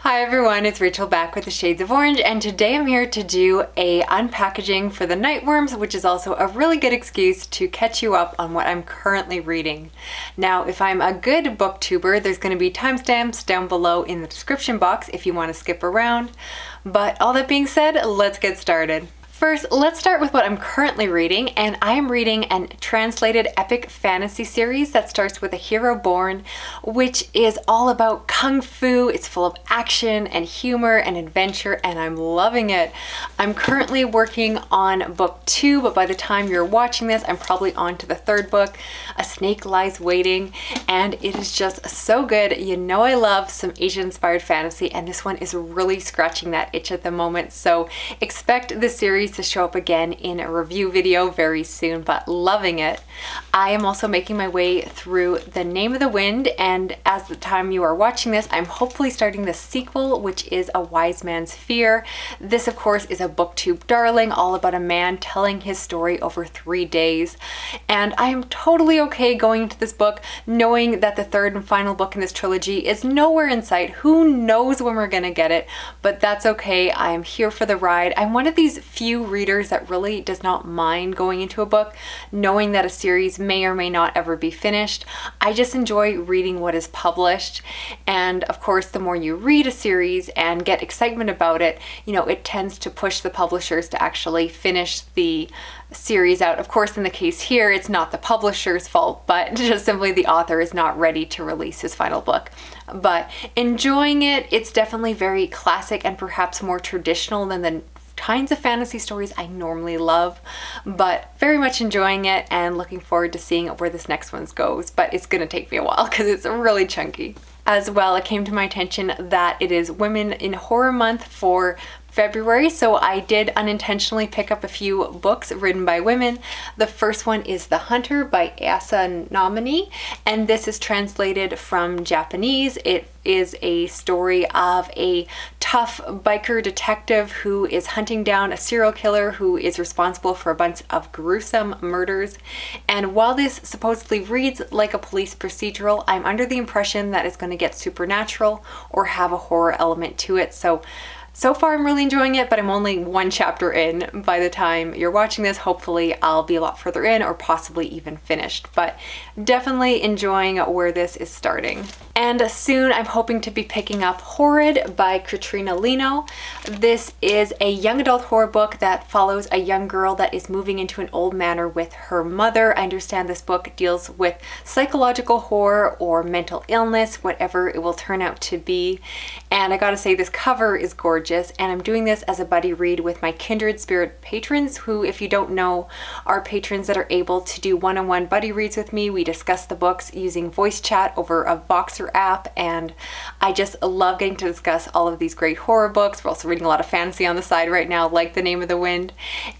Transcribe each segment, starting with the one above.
Hi everyone, it's Rachel back with the Shades of Orange, and today I'm here to do a unpackaging for the Night Worms, which is also a really good excuse to catch you up on what I'm currently reading. Now, if I'm a good booktuber, there's going to be timestamps down below in the description box if you want to skip around. But all that being said, let's get started. First, let's start with what I'm currently reading, and I am reading a translated epic fantasy series that starts with A Hero Born, which is all about kung fu. It's full of action and humor and adventure, and I'm loving it. I'm currently working on book 2, but by the time you're watching this, I'm probably on to the 3rd book, A Snake Lies Waiting, and it is just so good. You know I love some Asian-inspired fantasy, and this one is really scratching that itch at the moment, so expect this series to show up again in a review video very soon, but loving it. I am also making my way through The Name of the Wind, and as the time you are watching this, I'm hopefully starting the sequel, which is A Wise Man's Fear. This, of course, is a booktube darling, all about a man telling his story over 3 days. And I am totally okay going into this book knowing that the 3rd and final book in this trilogy is nowhere in sight. Who knows when we're gonna get it, but that's okay. I am here for the ride. I'm one of these few readers that really does not mind going into a book knowing that a series may or may not ever be finished. I just enjoy reading what is published, and of course the more you read a series and get excitement about it, you know, it tends to push the publishers to actually finish the series out. Of course, in the case here, it's not the publisher's fault, but just simply the author is not ready to release his final book. But enjoying it, it's definitely very classic and perhaps more traditional than the kinds of fantasy stories I normally love, but very much enjoying it and looking forward to seeing where this next one goes. But it's gonna take me a while because it's really chunky. As well, it came to my attention that it is Women in Horror Month for February, so I did unintentionally pick up a few books written by women. The first one is The Hunter by Asa Nomini, and this is translated from Japanese. It is a story of a tough biker detective who is hunting down a serial killer who is responsible for a bunch of gruesome murders. And while this supposedly reads like a police procedural, I'm under the impression that it's going to get supernatural or have a horror element to it. So far I'm really enjoying it, but I'm only 1 chapter in. By the time you're watching this, hopefully I'll be a lot further in or possibly even finished, but definitely enjoying where this is starting. And soon I'm hoping to be picking up Horrid by Katrina Lino. This is a young adult horror book that follows a young girl that is moving into an old manor with her mother. I understand this book deals with psychological horror or mental illness, whatever it will turn out to be. And I gotta say, this cover is gorgeous, and I'm doing this as a buddy read with my kindred spirit patrons, who, if you don't know, are patrons that are able to do one-on-one buddy reads with me. We discuss the books using voice chat over a Voxer app, and I just love getting to discuss all of these great horror books. We're also reading a lot of fantasy on the side right now, like The Name of the Wind,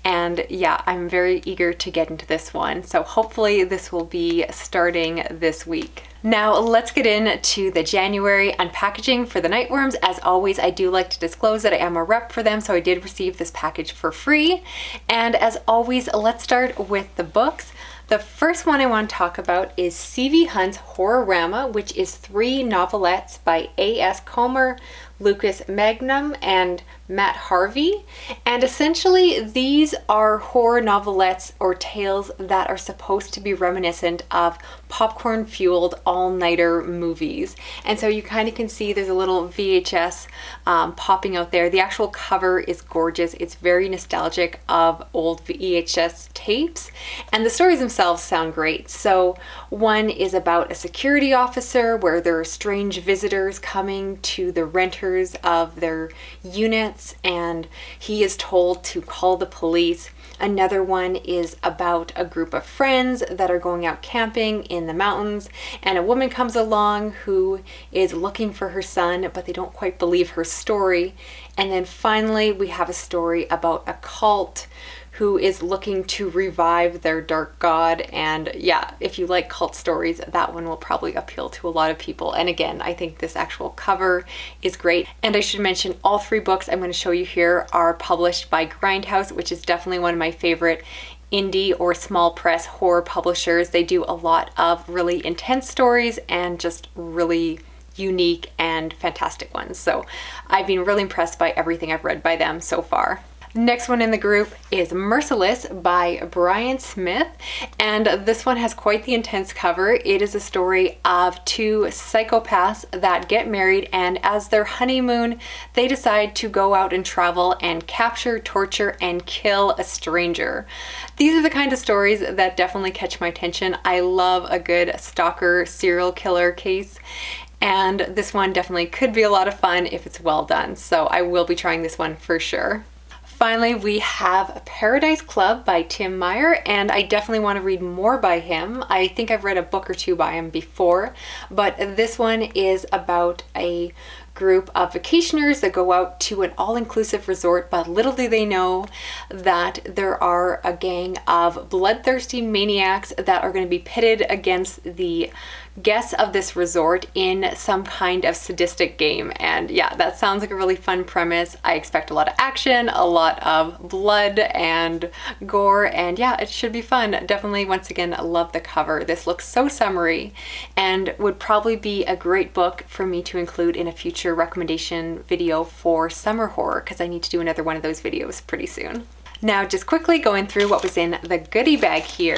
and yeah, I'm very eager to get into this one, so hopefully this will be starting this week. Now let's get into the January unpackaging for the Night Worms. As always, I do like to disclose that I am a rep for them, so I did receive this package for free. And as always, let's start with the books. The first one I want to talk about is C.V. Hunt's Horrorama, which is 3 novelettes by A.S. Comer, Lucas Magnum, and Matt Harvey. And essentially these are horror novelettes or tales that are supposed to be reminiscent of popcorn-fueled all-nighter movies. And so you kind of can see there's a little VHS popping out there. The actual cover is gorgeous. It's very nostalgic of old VHS tapes, and the stories themselves sound great. So one is about a security officer where there are strange visitors coming to the renters of their units, and he is told to call the police. Another one is about a group of friends that are going out camping in the mountains, and a woman comes along who is looking for her son, but they don't quite believe her story. And then finally we have a story about a cult who is looking to revive their dark god. And yeah, if you like cult stories, that one will probably appeal to a lot of people. And again, I think this actual cover is great. And I should mention all 3 books I'm going to show you here are published by Grindhouse, which is definitely one of my favorite indie or small press horror publishers. They do a lot of really intense stories and just really unique and fantastic ones. So I've been really impressed by everything I've read by them so far. Next one in the group is Merciless by Brian Smith, and this one has quite the intense cover. It is a story of two psychopaths that get married, and as their honeymoon, they decide to go out and travel and capture, torture, and kill a stranger. These are the kind of stories that definitely catch my attention. I love a good stalker serial killer case, and this one definitely could be a lot of fun if it's well done. So I will be trying this one for sure. Finally, we have Paradise Club by Tim Meyer, and I definitely want to read more by him. I think I've read a book or two by him before, but this one is about a group of vacationers that go out to an all-inclusive resort, but little do they know that there are a gang of bloodthirsty maniacs that are going to be pitted against the guests of this resort in some kind of sadistic game. And yeah, that sounds like a really fun premise. I expect a lot of action, a lot of blood and gore, and yeah, it should be fun. Definitely, once again, I love the cover. This looks so summery and would probably be a great book for me to include in a future recommendation video for summer horror, because I need to do another one of those videos pretty soon. Now, just quickly going through what was in the goodie bag here.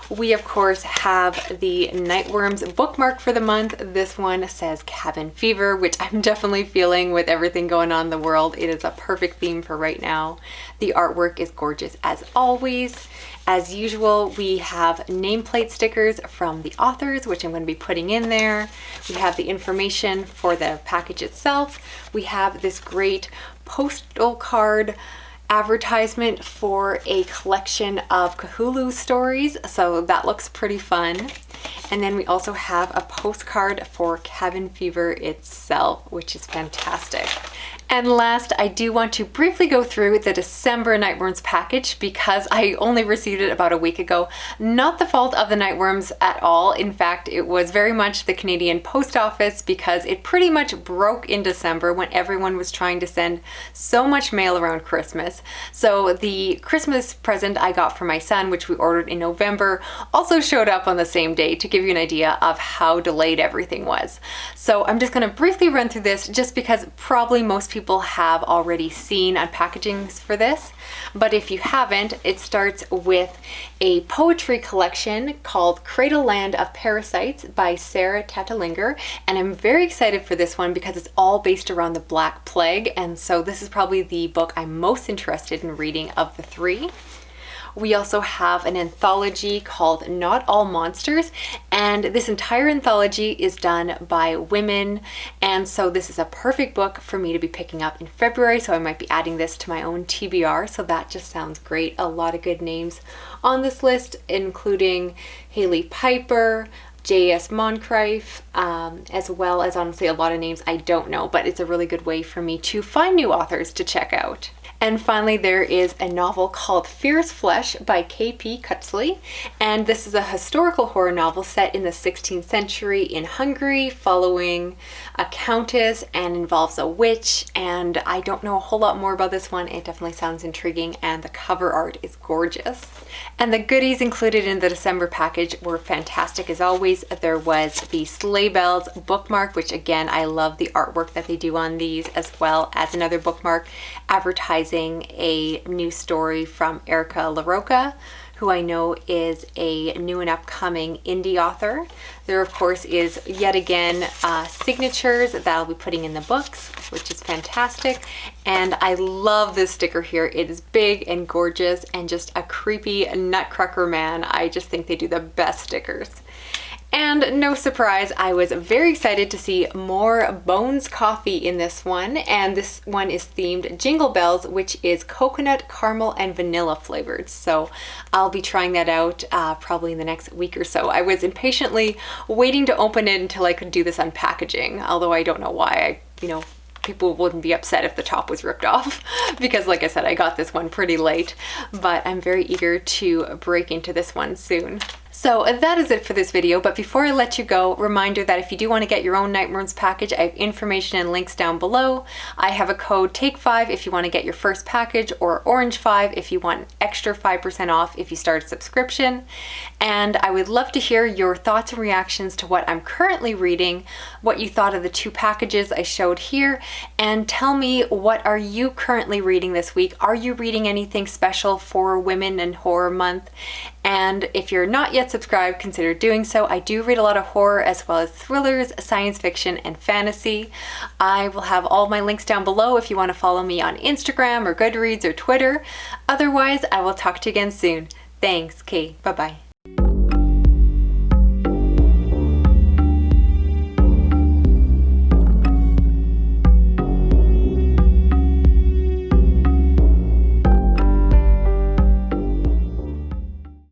We of course have the Night Worms bookmark for the month. This one says Cabin Fever, which I'm definitely feeling with everything going on in the world. It is a perfect theme for right now. The artwork is gorgeous as always. As usual, we have nameplate stickers from the authors, which I'm going to be putting in there. We have the information for the package itself. We have this great postal card advertisement for a collection of Cthulhu stories, so that looks pretty fun. And then we also have a postcard for Cabin Fever itself, which is fantastic. And last, I do want to briefly go through the December Night Worms package because I only received it about a week ago. Not the fault of the Night Worms at all. In fact, it was very much the Canadian Post Office because it pretty much broke in December when everyone was trying to send so much mail around Christmas. So the Christmas present I got for my son, which we ordered in November, also showed up on the same day, to give you an idea of how delayed everything was. So I'm just going to briefly run through this just because probably most people have already seen unpackagings for this, but if you haven't, it starts with a poetry collection called Cradle Land of Parasites by Sarah Tatalinger, and I'm very excited for this one because it's all based around the Black Plague, and so this is probably the book I'm most interested in reading of the three. We also have an anthology called Not All Monsters, and this entire anthology is done by women, and so this is a perfect book for me to be picking up in February, so I might be adding this to my own TBR, so that just sounds great. A lot of good names on this list, including Haley Piper, J.S. Moncrief, as well as honestly a lot of names I don't know, but it's a really good way for me to find new authors to check out. And finally, there is a novel called Fierce Flesh by K.P. Cutsley, and this is a historical horror novel set in the 16th century in Hungary, following a countess, and involves a witch, and I don't know a whole lot more about this one. It definitely sounds intriguing, and the cover art is gorgeous. And the goodies included in the December package were fantastic as always. There was the Sleigh Bells bookmark, which again, I love the artwork that they do on these, as well as another bookmark advertising a new story from Erica LaRocca, who I know is a new and upcoming indie author. There, of course, is yet again signatures that I'll be putting in the books, which is fantastic. And I love this sticker here. It is big and gorgeous and just a creepy nutcracker man. I just think they do the best stickers. And no surprise, I was very excited to see more Bones coffee in this one, and this one is themed Jingle Bells, which is coconut, caramel, and vanilla flavored. So I'll be trying that out probably in the next week or so. I was impatiently waiting to open it until I could do this unpackaging, although I don't know why. People wouldn't be upset if the top was ripped off because, like I said, I got this one pretty late, but I'm very eager to break into this one soon. So that is it for this video, but before I let you go, reminder that if you do want to get your own Nightworms package, I have information and links down below. I have a code TAKE5 if you want to get your first package, or Orange5 if you want an extra 5% off if you start a subscription. And I would love to hear your thoughts and reactions to what I'm currently reading, what you thought of the 2 packages I showed here, and tell me, what are you currently reading this week? Are you reading anything special for Women in Horror Month? And if you're not yet subscribed, consider doing so. I do read a lot of horror as well as thrillers, science fiction, and fantasy. I will have all my links down below if you want to follow me on Instagram or Goodreads or Twitter. Otherwise, I will talk to you again soon. Thanks, Kate. Bye-bye.